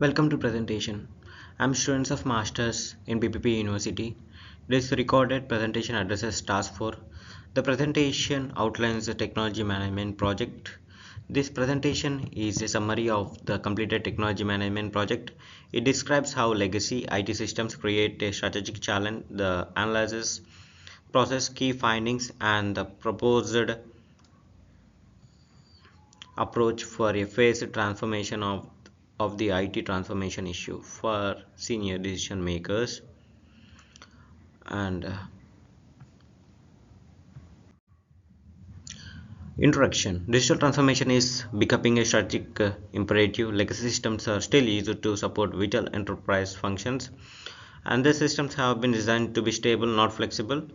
Welcome to presentation. I'm students of Masters in BPP University. This recorded presentation addresses task 4. The presentation outlines the technology management project. This presentation is a summary of the completed technology management project. It describes how legacy IT systems create a strategic challenge, the analysis process, key findings, and the proposed approach for a phased transformation of the IT transformation issue for senior decision makers. And Introduction. Digital transformation is becoming a strategic imperative. Legacy systems are still used to support vital enterprise functions, and these systems have been designed to be stable, not flexible.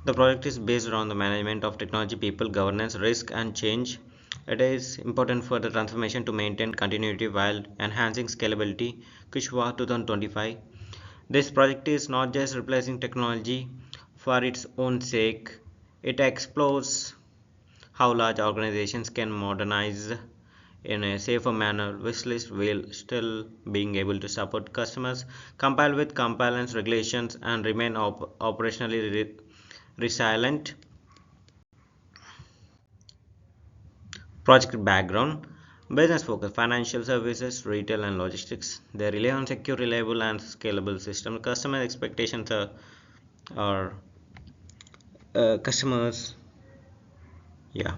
The project is based on the management of technology, people, governance, risk, and change. It is important for the transformation to maintain continuity while enhancing scalability. Kushwa 2025. This project is not just replacing technology for its own sake, it explores how large organizations can modernize in a safer manner, wishlist while still being able to support customers, compile with compliance regulations, and remain operationally resilient. Project background. Business focus: financial services, retail, and logistics. They rely on secure, reliable, and scalable systems. Customer expectations are customers. Yeah.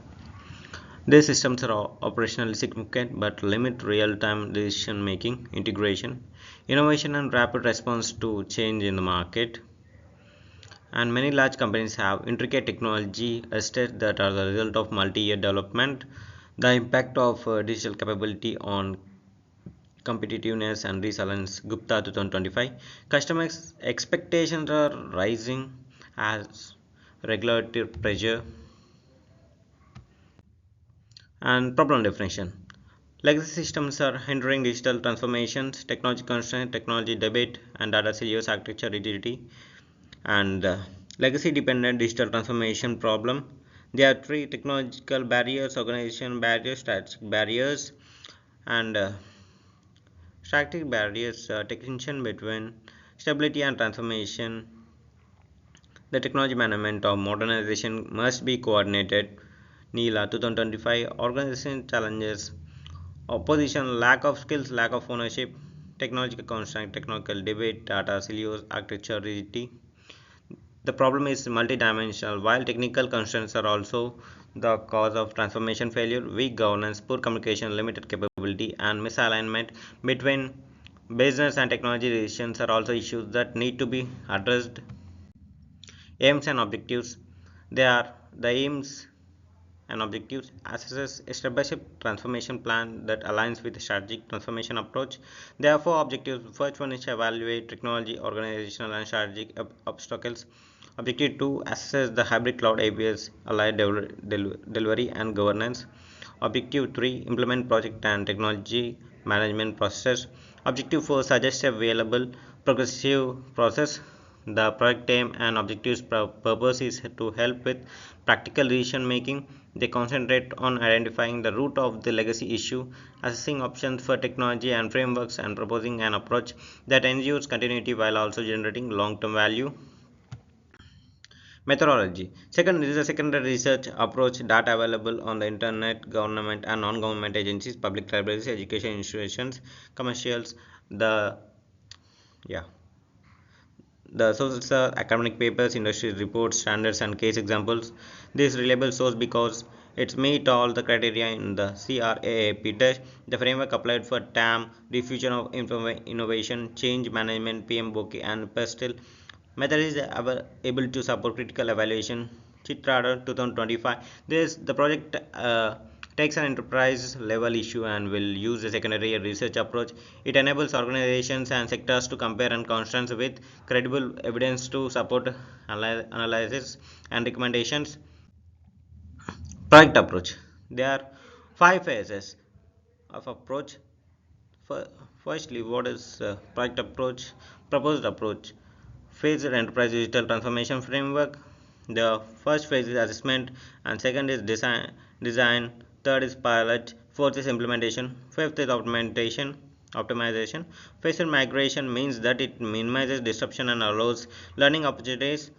These systems are operationally significant but limit real-time decision-making, integration, innovation, and rapid response to change in the market. And many large companies have intricate technology estates that are the result of multi-year development. The impact of digital capability on competitiveness and resilience. Gupta 2025. Customer expectations are rising as regulatory pressure and problem definition. Legacy systems are hindering digital transformations, technology constraint, technology debate, and data silos architecture rigidity. And Legacy dependent digital transformation problem. There are three technological barriers: organization barriers, strategic barriers, and strategic barriers. Tension between stability and transformation. The technology management of modernization must be coordinated. Neela 2025. Organization challenges: opposition, lack of skills, lack of ownership, technological constraint, technical debate, data silos, architecture rigidity. The problem is multidimensional. While technical constraints are also the cause of transformation failure, weak governance, poor communication, limited capability, and misalignment between business and technology decisions are also issues that need to be addressed. Aims and objectives. They are the aims and objectives: assesses establish a transformation plan that aligns with the strategic transformation approach. There are four objectives. First one is to evaluate technology, organizational, and strategic obstacles. Objective 2: assess the hybrid cloud AWS allied delivery and governance. Objective 3: implement project and technology management processes. Objective 4: suggest a available progressive process. The project aim and objectives purpose is to help with practical decision making. They concentrate on identifying the root of the legacy issue, assessing options for technology and frameworks, and proposing an approach that ensures continuity while also generating long-term value. Methodology. Second is a secondary research approach: data available on the internet, government and non-government agencies, public libraries, education institutions, commercials. The yeah The sources are academic papers, industry reports, standards, and case examples. This reliable source because it meets all the criteria in the CRAAP test. The framework applied for TAM, diffusion of innovation, change management, PMBOK, and PESTEL. Method is able to support critical evaluation. Chitra 2025. This the project takes an enterprise level issue and will use a secondary research approach. It enables organizations and sectors to compare and contrast with credible evidence to support analysis and recommendations. Project approach. There are five phases of approach. Firstly, what is project approach? Proposed approach. Phased enterprise digital transformation framework. The first phase is assessment, and second is design. Third is pilot. Fourth is implementation. Fifth is implementation. optimization. Phased migration means that it minimizes disruption and allows learning opportunities.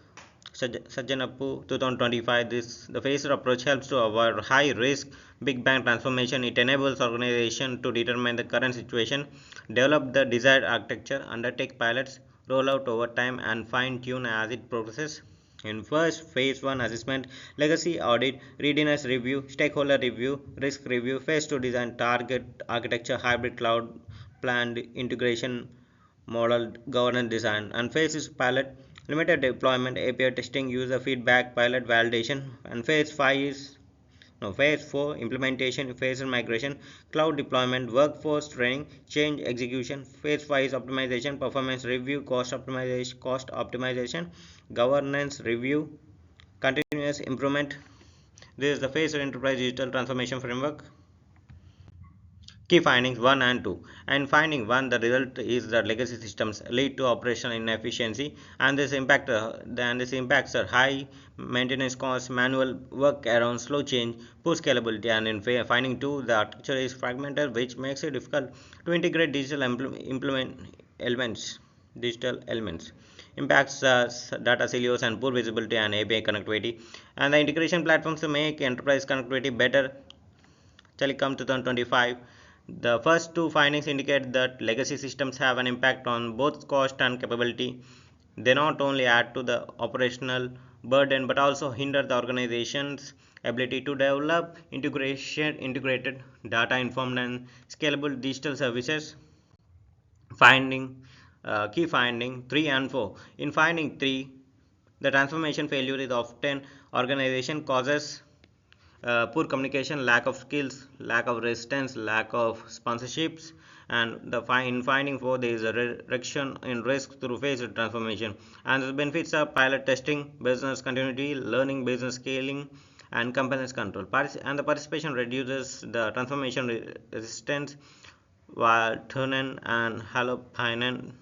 Sajjanappu 2025. The phased approach helps to avoid high risk big bang transformation. It enables organization to determine the current situation, develop the desired architecture, undertake pilots, roll out over time, and fine tune as it progresses. In first phase 1 assessment, legacy audit, readiness review, stakeholder review, risk review, phase 2 design, target architecture, hybrid cloud, planned integration, model governance design, and phase is pilot, limited deployment, API testing, user feedback, pilot validation, and phase 5 is no, phase 4 implementation, phase migration, cloud deployment, workforce training, change execution. Phase 5 is optimization, performance review, cost optimization, governance review, continuous improvement. This is the phase of enterprise digital transformation framework. Key findings 1 and 2. And finding 1, the result is that legacy systems lead to operational inefficiency, and this impacts are high maintenance costs, manual work around slow change, poor scalability. And in finding 2, the architecture is fragmented, which makes it difficult to integrate digital elements. Impacts data silos and poor visibility and API connectivity. And the integration platforms to make enterprise connectivity better. Telecom 2025. The first two findings indicate that legacy systems have an impact on both cost and capability. They not only add to the operational burden but also hinder the organization's ability to develop integrated data informed and scalable digital services. Finding Key finding 3 and 4. In finding 3, the transformation failure is often organization causes poor communication, lack of skills, lack of resistance, lack of sponsorships. And in finding 4, there is a reduction in risk through phased transformation. And the benefits are pilot testing, business continuity, learning, business scaling, and compliance control. And the participation reduces the transformation resistance, while Tunen and Halopainen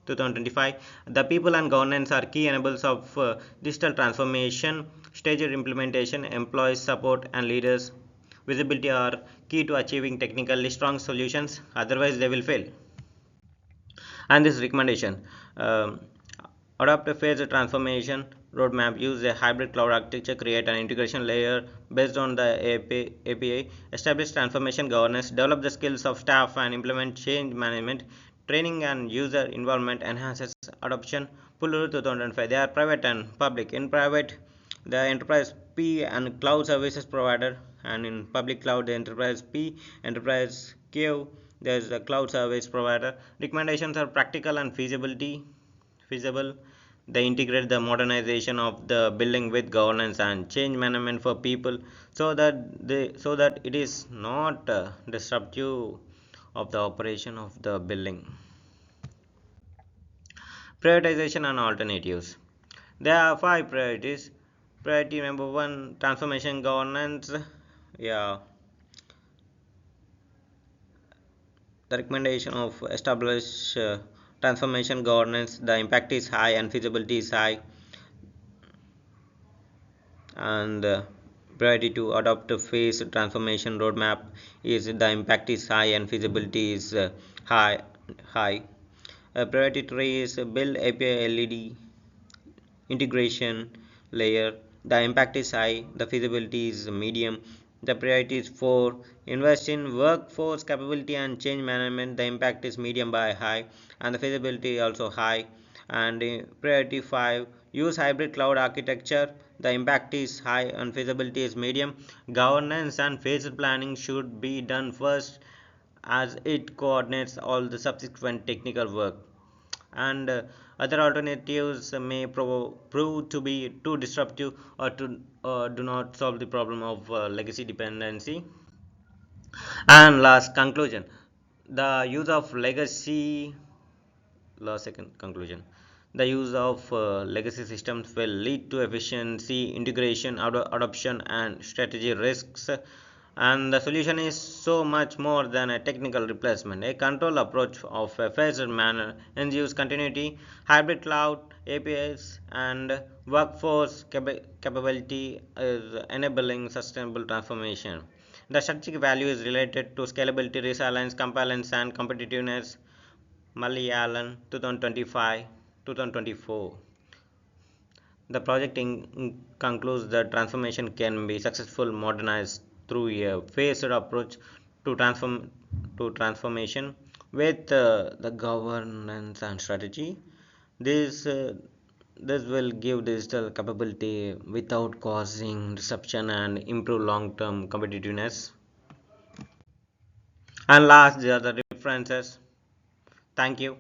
2025. The people and governance are key enablers of digital transformation. Staged implementation, employee support, and leaders visibility are key to achieving technically strong solutions. Otherwise, they will fail. And this recommendation: um, adopt a phased transformation roadmap. Use a hybrid cloud architecture. Create an integration layer based on the API. Establish transformation governance. Develop the skills of staff and implement change management. Training and user involvement enhances adoption. Puluru 2005. They are private and public. In private, the enterprise P and cloud services provider, and in public cloud, the enterprise P, enterprise Q, there is the cloud service provider. Recommendations are practical and feasible. They integrate the modernization of the building with governance and change management for people, so that it is not disruptive of the operation of the building. Prioritization and alternatives. There are 5 priorities. Priority number 1, transformation governance. Yeah, the recommendation of establish transformation governance. The impact is high and feasibility is high. And priority to adopt a phased transformation roadmap is the impact is high and feasibility is high. Priority 3 is build API LED integration layer. The impact is high, the feasibility is medium. The priority is 4, invest in workforce capability and change management. The impact is medium by high, and the feasibility is also high. And priority 5, use hybrid cloud architecture. The impact is high and feasibility is medium. Governance and phased planning should be done first, as it coordinates all the subsequent technical work. And other alternatives may prove to be too disruptive or do not solve the problem of legacy dependency. And last conclusion: the use of legacy last second conclusion the use of legacy systems will lead to efficiency, integration, adoption, and strategy risks. And the solution is so much more than a technical replacement. A control approach of a phased manner ensures continuity, hybrid cloud, APIs, and workforce capability is enabling sustainable transformation. The strategic value is related to scalability, resilience, compliance, and competitiveness. Malayalam 2025-2024. The project concludes that transformation can be successful modernized through a phased approach to transformation with the governance and strategy. This this will give digital capability without causing disruption and improve long-term competitiveness. And last, there are the references. Thank you.